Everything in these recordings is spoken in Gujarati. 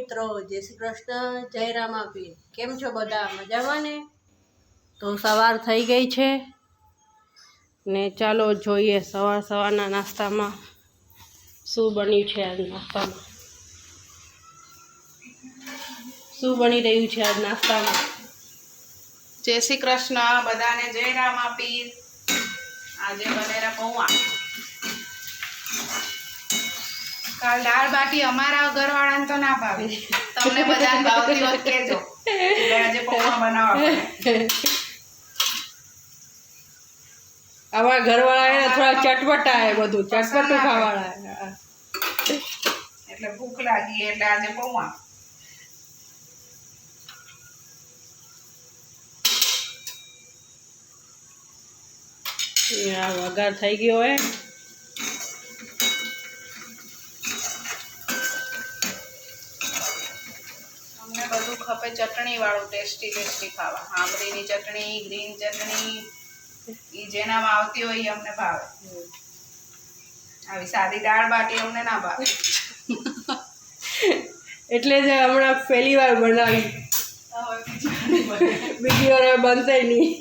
મિત્રો, જય શ્રી કૃષ્ણ, જય રામાપીર। કેમ છો બધા? મજામાં ને? તો સવાર થઈ ગઈ છે ને ચાલો જોઈએ સવારના નાસ્તામાં શું બન્યું છે। આજ નાસ્તામાં શું બની રહ્યું છે? આજ નાસ્તામાં જય શ્રી કૃષ્ણ બધાને, જય રામાપીર। આજે બનેરા પૌવા। કાલ દાળ બાટી અમારા ઘરવાળાને તો ના ભાવે, તમને બધાને ભાવતી હોય કહેજો એટલે આજે પૌવા બનાવવા પડે। અમારા ઘરવાળા થોડા ચટપટા હે, બધું ચટપટું ખાવાળા એટલે ભૂખ લાગી એટલે આજે પૌવા। વઘાર થઈ ગયો હે। અમને બધું ખપે ચટણી વાળું, ટેસ્ટી ખાવા। આંબલીની ચટણી, ગ્રીન ચટણી, ઈ જેનામાં આવતી હોય એ અમને ભાવે। આવી સાદી દાળ બાટી અમને ના ભાવે। એટલે જ હમણાં પહેલી વાર બનાવી, બીજી વાર બનશે નહીં।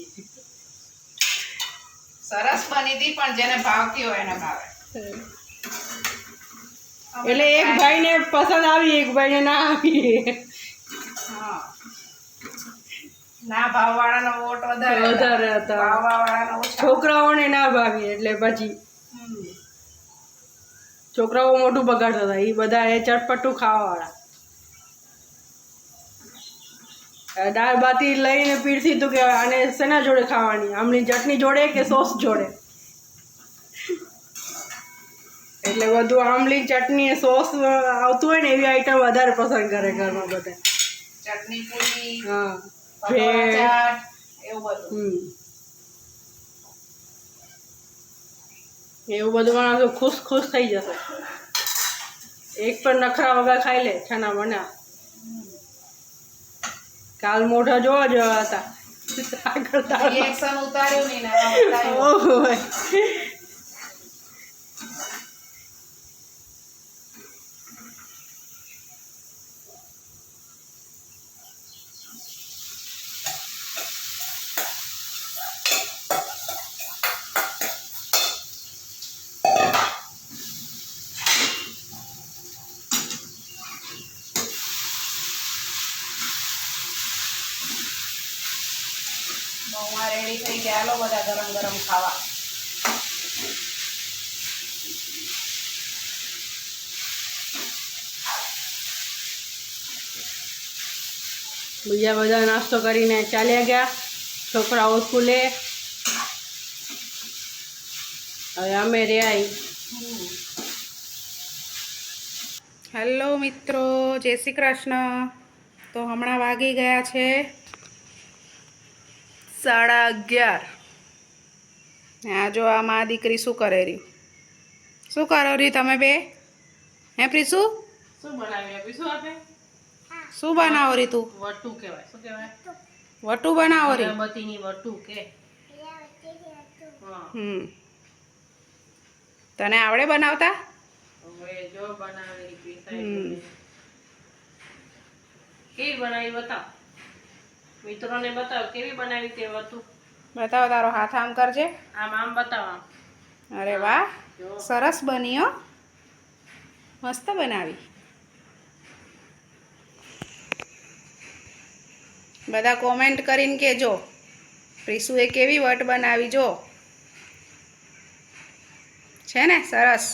સરસ બની હતી, પણ જેને ભાવતી હોય એને ભાવે। એટલે એક ભાઈને પસંદ આવી, એક ભાઈને ના આવી। હા, ના ભાવવાળાનો વોટ વધારે હતા, ભાવવાળાનો ઓછો। છોકરાઓને ના ભાવી એટલે પછી છોકરાઓ મોટું બગાડતા હતા, એ બધા એ ચટપટું ખાવાવાળા। દાળ બાટી લઈને પીરસી તું કે આને શેના જોડે ખાવાની, આમની ચટણી જોડે કે સોસ જોડે? એટલે બધું આમલી ચટણી સોસ આવતું હોય ને એવી આઈટમ વધારે પસંદ કરે ઘરમાં બધા। ચટણી પૂરી, હા, પકોડા ચાટ, એવું બધું। એવું બધું માણસો ખુશ થઈ જશે। એક પણ નખરા વગર ખાઈ લે છાના બના। કાલ મોઢા જોવા જેવા હતા, રિએક્શન ઉતાર્યું નહીં ને બતાવ્યું। ઓહો, પૌવા રેડી થઈ ગયા, હાલો બધા ગરમ ગરમ ખાવા। બીજા બધા નાસ્તો કરીને ચાલ્યા ગયા, છોકરાઓ સ્કૂલે। હવે અમે રહ્યા। હેલો મિત્રો, જય શ્રી કૃષ્ણ। તો હમણાં વાગી ગયા છે 11:30। આ જો આ મા દીકરી શું કરે રહી? શું કરો રહી તમે બે? હે પ્રીસુ, શું બનાવી આપી? શું આપે? શું બનાવો રહી તું? વટુ કહેવાય। શું કહેવાય? વટુ બનાવો રહી? અગરબત્તીની વટુ કે? તને આવડે બનાવતા? હવે જો બનાવી કેવી બનાવી બતાવ, મિત્રોને બતાવ કેવી બનાવી તે વટુ। બતાવો, તારો હાથ આમ કરજે, આમ બતાવ આમ। અરે વાહ, સરસ બની હો, મસ્ત બનાવી। બધા કોમેન્ટ કરીને કહેજો પ્રીસુએ કેવી વટ બનાવી, જો છે ને સરસ,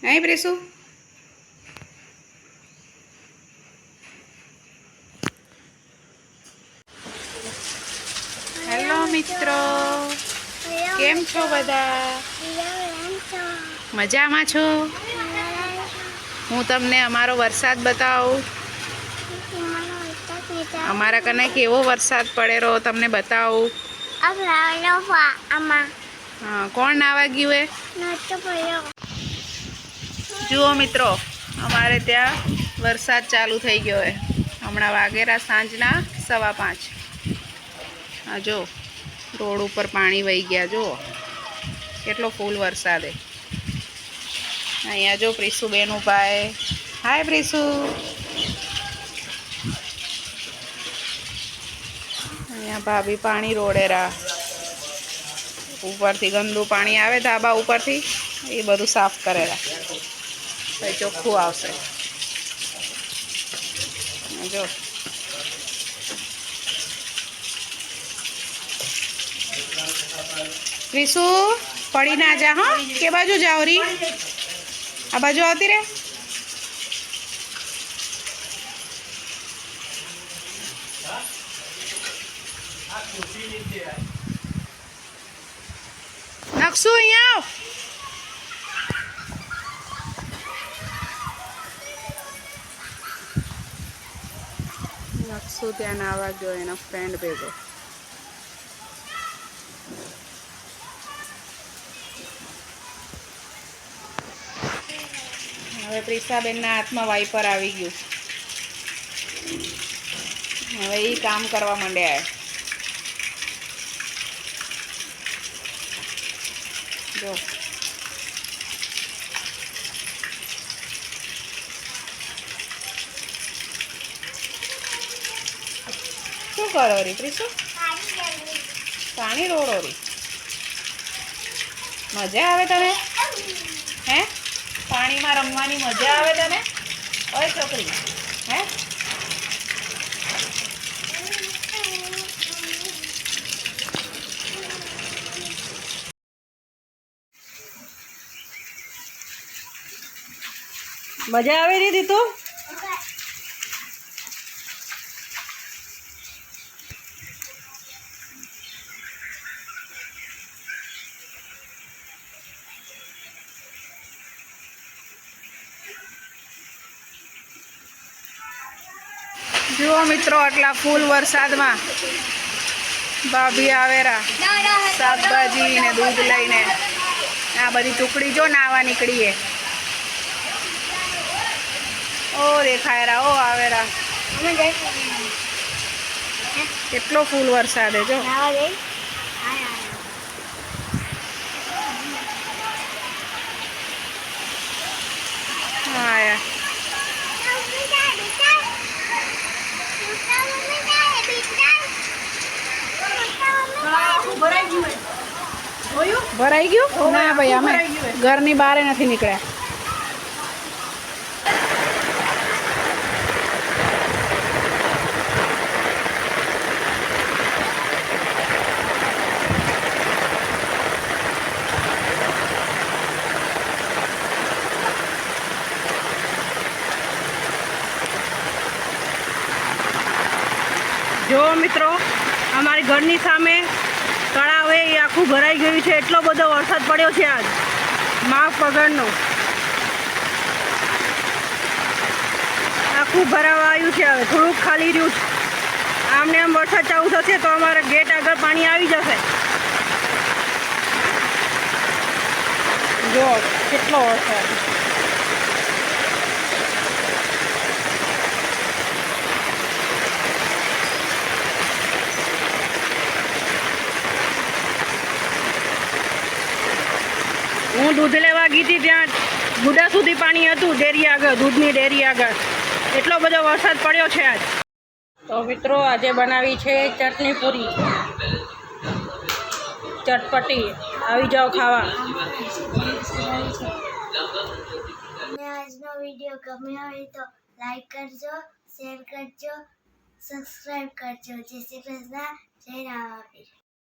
નહીં પ્રીસુ? હેલો મિત્રો, કેમ છો બધા? મજામાં છો? હું તમને અમારો વરસાદ બતાવું। અમારા કને કેવો વરસાદ પડેલો તમને બતાવું। હા, કોણ નાવા ગયું એ? જુઓ મિત્રો, અમારે ત્યાં વરસાદ ચાલુ થઈ ગયો હે। હમણાં વાગેરા સાંજના 5:15। આ જો રોડ ઉપર પાણી વહી ગયા, જુઓ કેટલો ફૂલ વરસાદ હે। અહીંયા જો પ્રીસુબેન ઊભા હે। હાય પ્રીસુ, અહીંયા ભાભી પાણી રોડેરા, ઉપરથી ગંદુ પાણી આવે ધાબા ઉપરથી, એ બધું સાફ કરેલા, પછી ચોખ્ખું આવશે. જો રીસુ પડી ના જા. હા, કે બાજુ જાઓ રી? આ બાજુ આવતી રે. નકશુ અહીંયા આવ. નકશુ ત્યાં નાવા ગયો એના ફ્રેન્ડ ભેગો. હવે પ્રિસાબેનના હાથમાં વાઇપર આવી ગયું. હવે એ કામ કરવા માંડ્યા. જો શું કરો રી પ્રિસુ? પાણી રોડો રી. મજા આવે તને? હે, પાણીમાં રમવાની મજા આવે તને? ઓય છોકરી, હે? મજા આવે દીદી તું? જુઓ મિત્રો, આટલા ફૂલ વરસાદમાં ભાભી આવેરા શાકભાજી ને દૂધ લઈને. આ બધી ટુકડી જો નાવા નીકળીએ. ઓ દેખાયરા, ઓ આવેરા. કેટલો ફૂલ વરસાદ હે જો. હા, ભરાઈ ગયું? ના ભાઈ, અમે ઘરની બહાર નથી નીકળ્યા. જો મિત્રો, અમારી ઘરની સામે તળાવ એ આખું ભરાઈ ગયું છે. એટલો બધો વરસાદ પડ્યો છે આજ, માફ વગરનો. આખું ભરાવા આવ્યું છે. હવે થોડુંક ખાલી રહ્યું છે. આમને આમ વરસાદ ચાલુ થશે તો અમારા ગેટ આગળ પાણી આવી જશે. જો કેટલો વરસાદ. હું દૂધ લેવા ગઈ હતી ત્યાં ગુડા સુધી પાણી હતું, ડેરી આગળ, દૂધની ડેરી આગળ. એટલો બધો વરસાદ પડ્યો છે આજ. તો મિત્રો, આજે બનાવી છે ચટણી પૂરી, ચટપટી. આવી જાઓ ખાવા. આજનો વિડીયો ગમ્યો હોય તો લાઈક કરજો, શેર કરજો, સબસ્ક્રાઈબ કરજો. જય શ્રી કૃષ્ણ, જય રામાપીર.